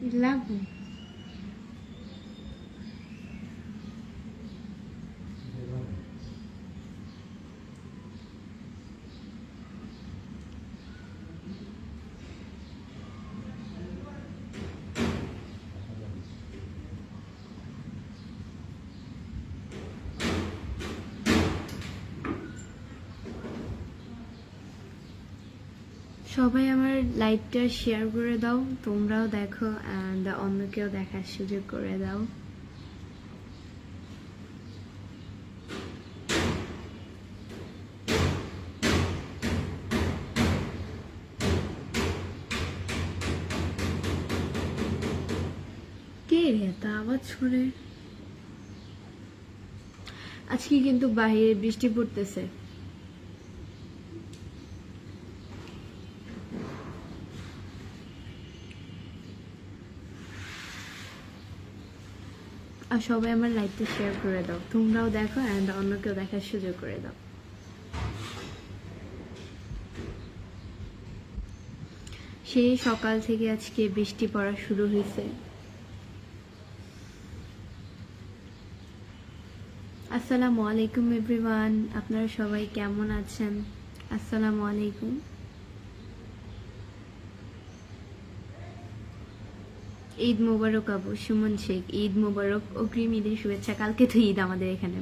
লাভ সবাই আমার লাইভটা শেয়ার করে দাও, তোমরাও দেখো অ্যান্ড অন্যকেও দেখার সুযোগ করে দাও। কে রে এত আওয়াজ শুনে? আজকে কিন্তু বাইরে বৃষ্টি পড়তেছে। আর সবাই আমার লাইভটা শেয়ার করে দাও, তোমরাও দেখো অ্যান্ড অন্যকেও দেখার সুযোগ করে দাও। সেই সকাল থেকে আজকে বৃষ্টি পড়া শুরু হয়েছে। আসসালামু আলাইকুম এভরিওয়ান, আপনারা সবাই কেমন আছেন? আসসালামু আলাইকুম। ঈদ মোবারক আপু, সুমন শেখ, ঈদ মোবারক, অগ্রিম ঈদের শুভেচ্ছা। কালকে তো ঈদ আমাদের এখানে,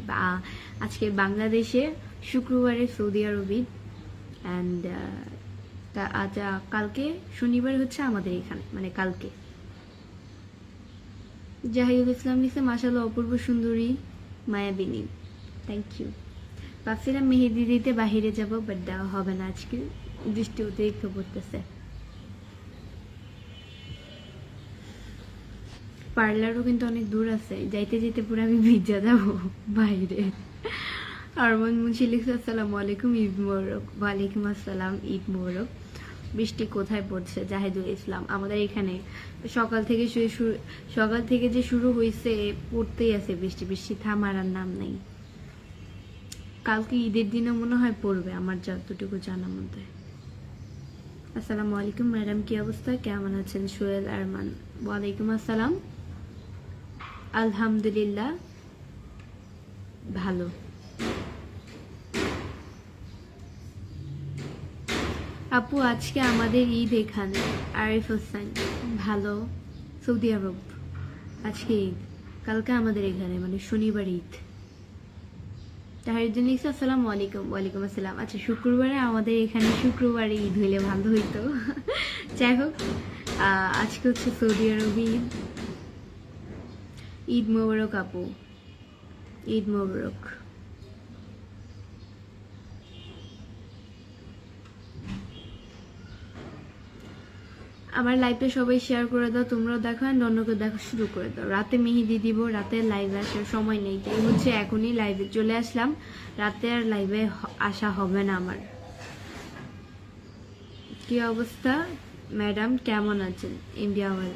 আজকে বাংলাদেশে, শুক্রবারে সৌদি আরব ঈদ অ্যান্ড আজ কালকে শনিবার হচ্ছে আমাদের এখানে, মানে কালকে। জাহিদুল ইসলাম লিখছে মাশাআল্লাহ অপূর্ব সুন্দরী মায়াবিনী, থ্যাংক ইউ। ভাবছিলাম মেহেদি দিতে বাহিরে যাব, বাট দেওয়া হবে না আজকে, বৃষ্টি অতিরিক্ত পড়তেছে। পার্লারও কিন্তু অনেক দূর আছে, যাইতে যেতে পুরো আমি ভিজা যাবো বাইরে। আরমান মুন্সি লিখছে আসসালামু আলাইকুম, ঈদ মোবারক। ওয়ালাইকুম আসসালাম, ঈদ মোবারক। বৃষ্টি কোথায় পড়ছে? জাহিদুল ইসলাম, আমাদের এখানে সকাল থেকে যে শুরু হয়েছে, পড়তেই আছে বৃষ্টি, বৃষ্টি থামার আর নাম নাই। কালকে ঈদের দিনে মনে হয় পড়বে, আমার যতটুকু জানা মতে। আসসালামু আলাইকুম ম্যাডাম, কি অবস্থা, কেমন আছেন? সোহেল আরমান, ওয়ালাইকুম আসসালাম, আলহামদুলিল্লাহ ভালো। আপু আজকে আমাদের ঈদ এখানে। আরিফ হোসেন, ভালো, সৌদি আরব আজকে ঈদ, কালকে আমাদের এখানে মানে শনিবার ঈদ। তাহারুদ্দিন লিখছে আসসালামু আলাইকুম। ওয়ালাইকুম আসসালাম। আচ্ছা শুক্রবারে আমাদের এখানে শুক্রবারে ঈদ হইলে ভালো হইতো। যাই হোক, আজকে হচ্ছে সৌদি আরব ঈদ। ঈদ মোবারক আপু, ঈদ মোবারক। আমার লাইভটা সবাই শেয়ার করে দাও, তোমরাও দেখো আর অন্যকে দেখা শুরু করে দাও। রাতে মেহেদি দিব, রাতে লাইভে আসার সময় নেই, তাই হচ্ছে এখনই লাইভে চলে আসলাম, রাতে আর লাইভে আসা হবে না আমার। কি অবস্থা ম্যাডাম, কেমন আছেন? ইন্ডিয়া ওয়াল,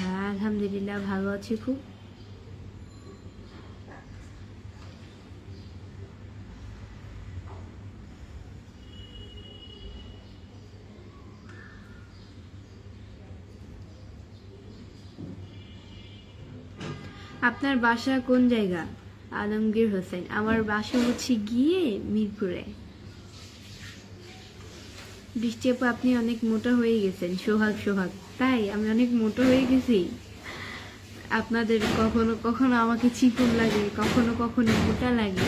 হ্যাঁ আলহামদুলিল্লাহ ভালো আছি খুব। আপনার বাসা কোন জায়গা? আলমগীর হোসেন, আমার বাসা হচ্ছে গিয়ে মিরপুরে। বৃষ্টি আপু আপনি অনেক মোটা হয়ে গেছেন। সোহাগ, সোহাগ, তাই আমি অনেক মোটা হয়ে গেছি? আপনাদের কখনো কখনো আমাকে চিকন লাগে, কখনো কখনো মোটা লাগে।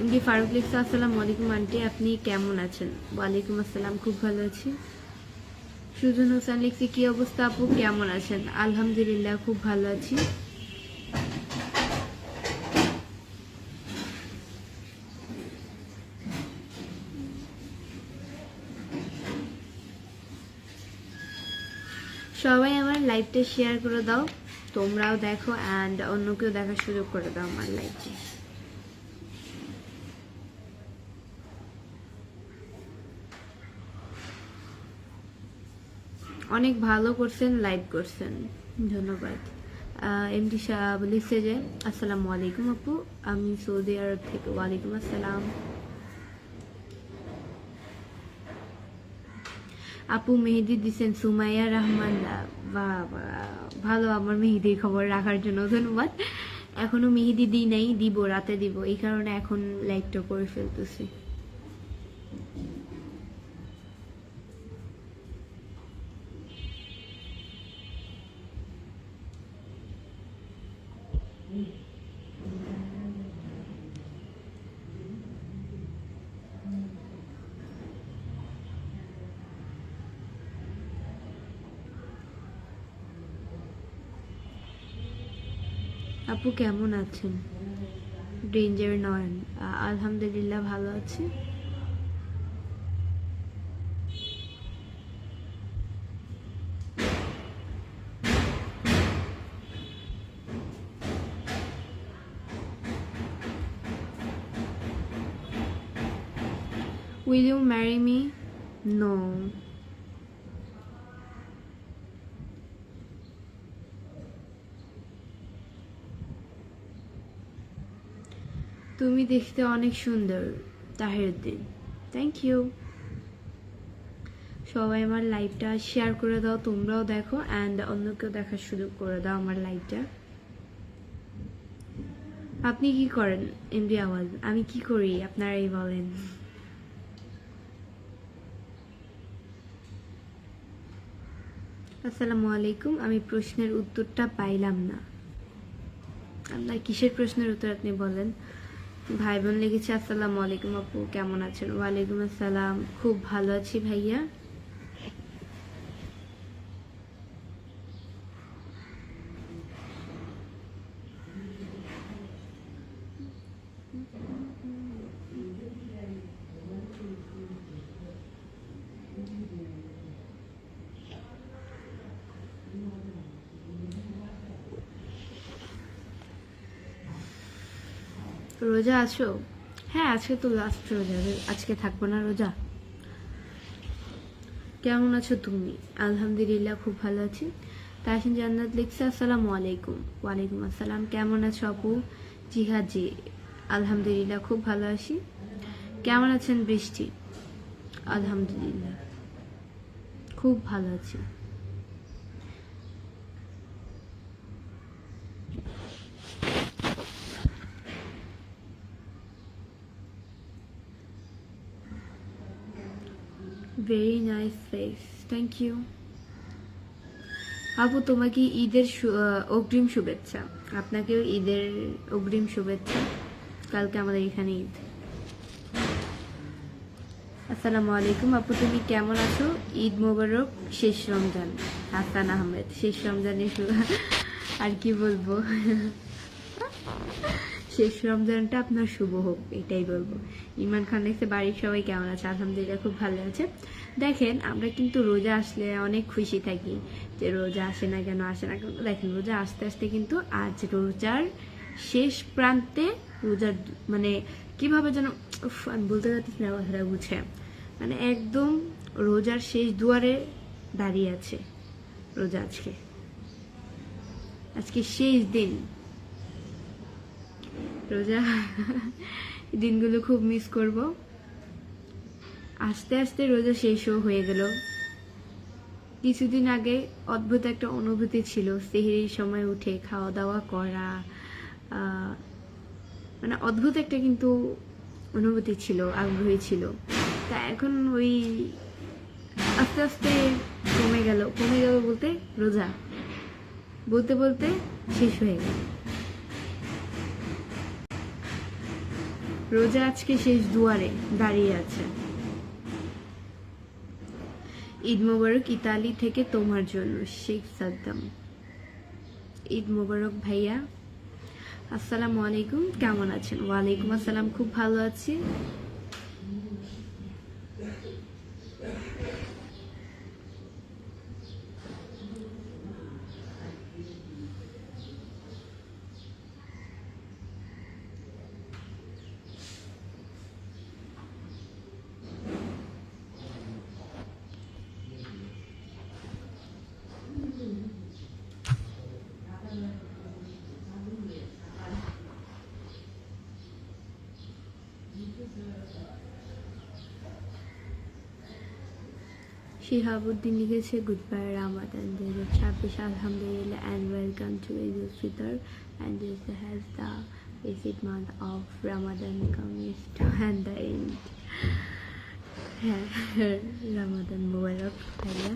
এমডি ফারুক লিখছে আসসালামু আলাইকুম আন্টি, আপনি কেমন আছেন? ওয়ালাইকুম আসসালাম, খুব ভালো আছি। সুজন হোসেন লিখছে কি অবস্থা আপু, কেমন আছেন? আলহামদুলিল্লাহ খুব ভালো আছি। সবাই আমার লাইভটা শেয়ার করে দাও, তোমরাও দেখো অ্যান্ড অন্যকেও দেখার সুযোগ করে দাও আমার লাইভটা। অনেক ভালো করছেন, লাইভ করছেন, ধন্যবাদ। এমডি সাহেব লিখছে যে আসসালামু আলাইকুম আপু, আমি সৌদি আরব থেকে। ওয়ালাইকুম আসসালাম। আপু মেহেদি দিছেন সুমাইয়া রহমান, বাবা ভালো, আমার মেহেদির খবর রাখার জন্য ধন্যবাদ। এখনো মেহেদি দিই নাই, দিব, রাতে দিব, এই কারণে এখন লাইকটা করে ফেলতেছি। আপু কেমন আছেন? ডেঞ্জার নয়ন, আলহামদুলিল্লাহ ভালো আছি। Will you marry me? No. তুমি দেখতে অনেক সুন্দর, তাহিরুদ্দিন। Thank you. সবাই আমার লাইভটা শেয়ার করে দাও, তোমরাও দেখো অ্যান্ড অন্যকেও দেখার সুযোগ করে দাও আমার লাইভটা। আপনি কি করেন এমডি আওয়াজ? আমি কি করি আপনারাই বলেন। আসসালামু আলাইকুম। আমি প্রশ্নের উত্তরটা পাইলাম না। আপনার কিসের প্রশ্নের উত্তর আপনি বলেন? ভাই বোন লিখেছে আসসালামু আলাইকুম আপু, কেমন আছেন? ওয়ালাইকুম আসসালাম, খুব ভালো আছি ভাইয়া। রোজা আছো? হ্যাঁ, আজকে তো লাস্ট রোজা, আজকে থাকবো না রোজা। কেমন আছো তুমি? আলহামদুলিল্লাহ খুব ভালো আছি। তাহসিন জান্নাত লিখছে আসসালামু আলাইকুম। ওয়ালাইকুম আসসালাম, কেমন আছো আপু? জিহাদ জি, আলহামদুলিল্লাহ খুব ভালো আছি। কেমন আছেন বৃষ্টি? আলহামদুলিল্লাহ খুব ভালো আছি। Very nice face, thank you. আপু তোমাকে ঈদের অগ্রিম শুভেচ্ছা। আপনাকেও ঈদের অগ্রিম শুভেচ্ছা। কালকে আমাদের এখানে ঈদ। আসসালামু আলাইকুম আপু, তুমি কেমন আছো? ঈদ মোবারক, শেষ রমজান। হাসান আহমেদ, শেষ রমজানের আর কি বলবো, শেষ রমজানটা আপনার শুভ হোক, এটাই বলবো। ইমরান খান দেখছে বাড়ির সবাই কেমন আছে? আলহামদুলিল্লাহ খুব ভালো আছে। দেখেন, আমরা কিন্তু রোজা আসলে অনেক খুশি থাকি যে রোজা আসে না কেন, আসে না কেন। দেখেন, রোজা আস্তে আস্তে কিন্তু আজ রোজার শেষ প্রান্তে, রোজার মানে কিভাবে যেন, আমি বলতে পারতেছি না কথাটা বুঝে, মানে একদম রোজার শেষ দুয়ারে দাঁড়িয়ে আছে রোজা। আজকে শেষ দিন রোজা। দিনগুলো খুব মিস করব। আস্তে আস্তে রোজা শেষও হয়ে গেল। কিছুদিন আগে অদ্ভুত একটা অনুভূতি ছিল, সেহরির সময় উঠে খাওয়া দাওয়া করা, মানে অদ্ভুত একটা কিন্তু অনুভূতি ছিল, আগ্রহী ছিল। তা এখন ওই আস্তে আস্তে কমে গেল বলতে রোজা বলতে বলতে শেষ হয়ে গেল। রোজা আজকে শেষ দুয়ারে দাঁড়িয়ে আছে। ঈদ মোবারক ইতালি থেকে তোমার জন্য, শেখ সাদ্দাম। ঈদ মোবারক ভাইয়া। আসসালামু আলাইকুম, কেমন আছেন? ওয়ালাইকুম আসসালাম, খুব ভালো আছি। শিহাবুদ্দিন লিখেছে গুড বাই রামাদান 2026 আলহামদুলিল্লাহ and welcome to Eid al-Fitr and this has the basic month of Ramadan comes to and the end. হ্যাঁ রামাদান মোবারক ভাইয়া।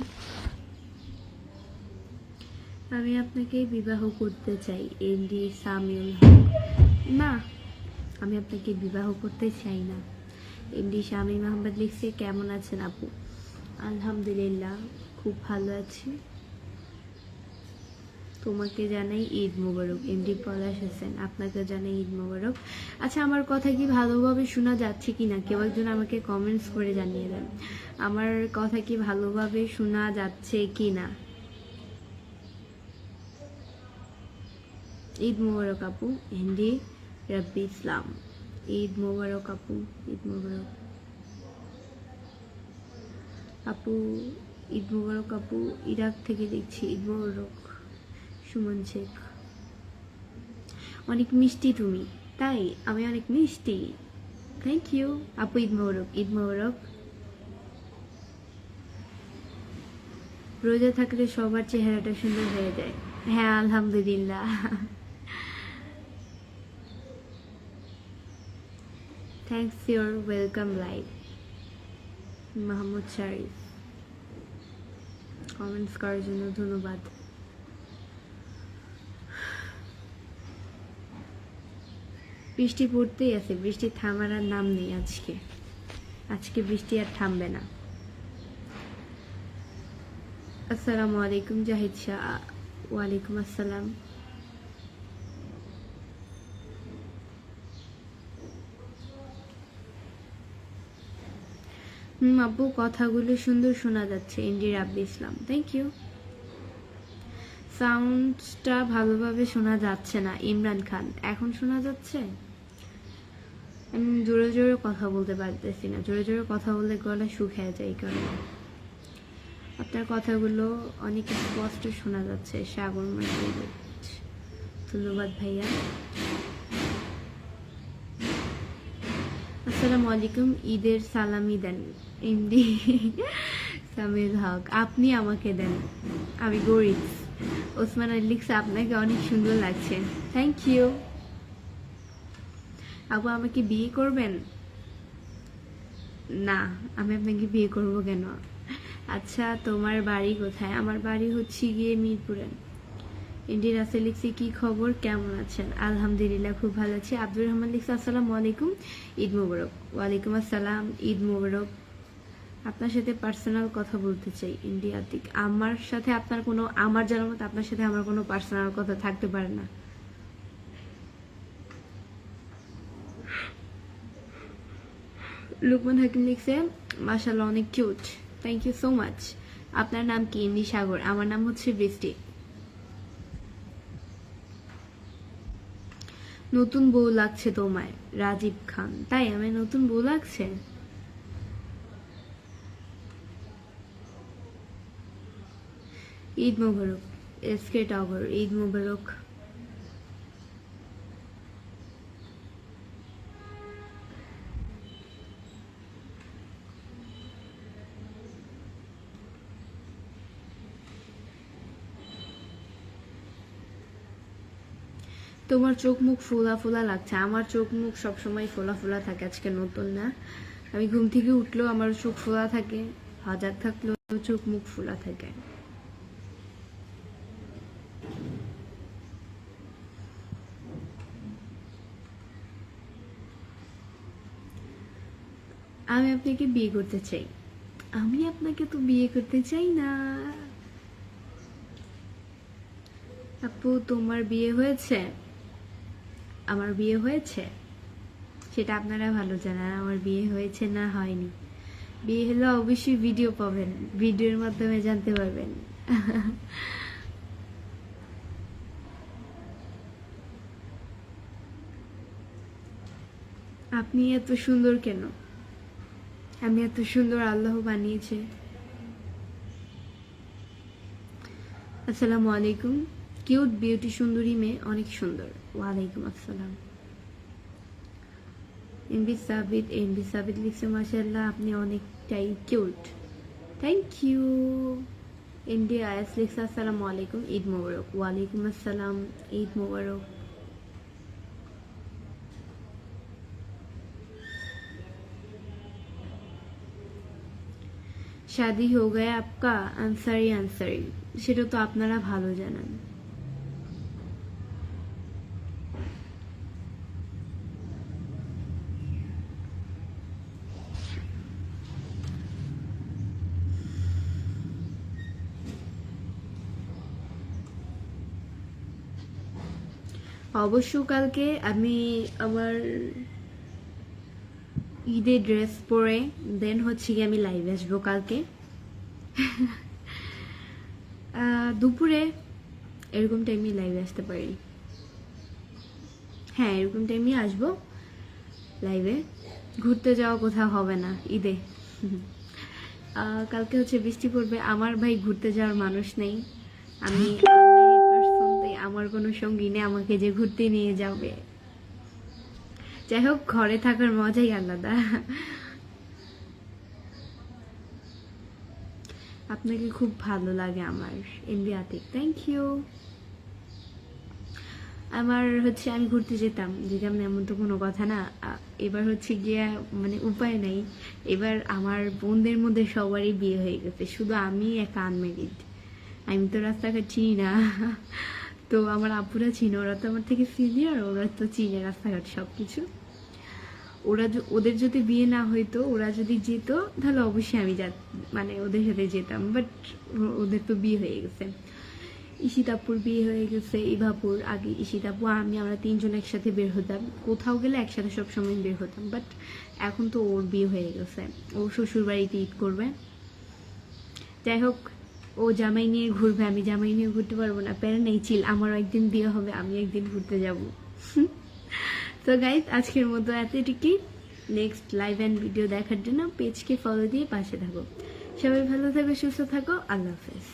আমি আপনাকে বিবাহ করতে চাই এমডি সামিউল হক। না, আমি আপনাকে বিবাহ করতে চাই না। এমডি শামীম আহমেদ লিখছে কেমন আছেন আপু? আলহামদুলিল্লাহ খুব ভালো আছি। তোমাকে জানাই ঈদ মোবারক। এমডি পলাশ হোসেন আপনাকে জানাই ঈদ মোবারক। আচ্ছা, আমার কথা কি ভালোভাবে শোনা যাচ্ছে কিনা কেউ একজন আমাকে কমেন্টস করে জানিয়ে দেন। আমার কথা কি ভালোভাবে শোনা যাচ্ছে কিনা? ঈদ মোবারক আপু। এমডি রব্বি ইসলাম ঈদ মোবারক আপু। ঈদ মোবারক আপু। ঈদ মোবারক আপু। ইরাক থেকে দেখছি ঈদ মোবারক। সুমন শেখ অনেক মিষ্টি তুমি। তাই আমি অনেক মিষ্টি? থ্যাংক ইউ আপু। ঈদ মোবারক। ঈদ মোবারক। রোজা থাকলে সবার চেহারাটা সুন্দর হয়ে যায়। হ্যাঁ আলহামদুলিল্লাহ। Thanks your welcome live. Mohammad Sharif comments করার জন্য ধন্যবাদ। বৃষ্টি পড়তেই আছে, বৃষ্টি থামার আর নাম নেই। আজকে বৃষ্টি আর থামবে না। আসসালামু আলাইকুম জাহিদ শাহ। ওয়ালাইকুম আসসালাম। আপু কথাগুলো সুন্দর শোনা যাচ্ছে। এনডি রাব্বি ইসলাম থ্যাংক ইউ। সাউন্ডটা ভালোভাবে শোনা যাচ্ছে না। ইমরান খান এখন শোনা যাচ্ছে? আমি জোরে জোরে কথা বলতে পারতেছি না। জোরে জোরে কথা বললে গলা শুকিয়ে যায়। এই কারণে আপনার কথাগুলো অনেক স্পষ্ট শোনা যাচ্ছে। সাগর মাইকেল ধন্যবাদ ভাইয়া। আসসালামু আলাইকুম। ঈদের সালামি দেন এমডি সামিউল হক। আপনি আমাকে দেন, আমি গরিব। ওসমান আলী লিখছে আপনাকে অনেক সুন্দর লাগছে। থ্যাংক ইউ আপু। আমাকে বিয়ে করবেন? না, আমি আপনাকে বিয়ে করব কেন? আচ্ছা, তোমার বাড়ি কোথায়? আমার বাড়ি হচ্ছে গিয়ে মিরপুরে। এনডি রাসেল লিখছে কি খবর, কেমন আছেন? আলহামদুলিল্লাহ খুব ভালো আছি। আব্দুর রহমান লিখছে আসসালামু আলাইকুম, ঈদ মোবারক। ওয়ালাইকুম আসসালাম, ঈদ মোবারক। আপনার সাথে পার্সোনাল কথা বলতে চাই। এনডি আতিক আমার সাথে আপনার কোনো, আমার জানার মতো আপনার সাথে আমার কোনো পার্সোনাল কথা থাকতে পারে না। লুকমান হাকিম লিখছে মাশাআল্লাহ অনেক কিউট। Thank you so much. আপনার নাম কি? এমডি সাগর। আমার নাম হচ্ছে বৃষ্টি। নতুন বউ লাগছে তোমায় রাজীব খান। তাই আমি নতুন বউ লাগছে? ঈদ মোবারক। এসকে টাওয়ার ঈদ মোবারক। তোমার চোখ মুখ ফোলা ফোলা লাগছে। আমার চোখ মুখ সবসময় ফোলা ফোলা থাকে, আজকে নতুন না। আমি ঘুম থেকে উঠলেও আমার চোখ ফোলা থাকে, হাজার থাকলেও চোখ মুখ ফোলা থাকে। আমি আপনাকে বিয়ে করতে চাই। আমি আপনাকে তো বিয়ে করতে চাই না। আপু তোমার বিয়ে হয়েছে? আমার বিয়ে হয়েছে সেটা আপনারা ভালো জানেন। আমার বিয়ে হয়েছে না হয়নি। বিয়ে হলে অবশ্যই ভিডিও পাবেন, ভিডিওর মাধ্যমে জানতে পারবেন। আপনি এত সুন্দর কেন? আমি এত সুন্দর আল্লাহ বানিয়েছে। আসসালামু আলাইকুম। কিউট বিউটি সুন্দরী মেয়ে, অনেক সুন্দর। ওয়ালাইকুম আসসালাম। এমবি সাবিত লিখছে মাশাআল্লাহ আপনি অনেকটাই কিউট। Thank you. ইন্ডিয়া আয়াস লিখছে আসসালামু আলাইকুম, ঈদ মোবারক। ওয়ালাইকুম আসসালাম, ঈদ মোবারক। शादी हो गया आपका? आंसरी आंसरी, সেটা তো আপনারা ভালো জানেন। অবশ্য কালকে আমি আমার ঈদের ড্রেস পরে দেন হচ্ছে কি আমি লাইভে আসবো কালকে দুপুরে এরকম টাইমে লাইভে আসতে পারি। হ্যাঁ, এরকম টাইমে আসবো লাইভে। ঘুরতে যাওয়া কোথাও হবে না ঈদে। কালকে হচ্ছে বৃষ্টি পড়বে। আমার ভাই ঘুরতে যাওয়ার মানুষ নেই, আমি আমার কোনো সঙ্গী নেই আমাকে যে ঘুরতে নিয়ে যাবে। যাই হোক, ঘরে থাকার মজাই আলাদা। আপনাকে খুব ভালো লাগে আমার, এমবি আতিক, থ্যাংক ইউ। আমার হচ্ছে আমি ঘুরতে যেতাম এমন তো কোনো কথা না। এবার হচ্ছে গিয়া মানে উপায় নাই, এবার আমার বোনদের মধ্যে সবারই বিয়ে হয়ে গেছে, শুধু আমি একা আনমেরিড। আমি তো রাস্তাঘাট চিনি না, তো আমার আপুরা চিনে, ওরা তো আমার থেকে সিনিয়র, ওরা তো চিনে রাস্তাঘাট সবকিছু। ওদের যদি বিয়ে না হইতো, ওরা যদি যেত তাহলে অবশ্যই আমি মানে ওদের সাথে যেতাম, বাট ওদের তো বিয়ে হয়ে গেছে। ঈশিতাপুর বিয়ে হয়ে গেছে, ইভাপুর আগে ঈশিতাপু আমরা তিনজন একসাথে বের হতাম, কোথাও গেলে একসাথে সবসময় বের হতাম, বাট এখন তো ওর বিয়ে হয়ে গেছে, ও শ্বশুর বাড়িতে ঈদ করবে। যাই হোক, ও জামাই নিয়ে ঘুরবে, আমি জামাই নিয়ে ঘুরতে পারবো না, প্যারা নেই, চিল। আমারও একদিন বিয়ে হবে, আমি একদিন ঘুরতে যাব। তো গাইজ, আজকের মতো এতটুকুই। নেক্সট লাইভ অ্যান্ড ভিডিও দেখার জন্য পেজকে ফলো দিয়ে পাশে থাকো। সবাই ভালো থাকো, সুস্থ থাকো, আল্লাহ হাফেজ।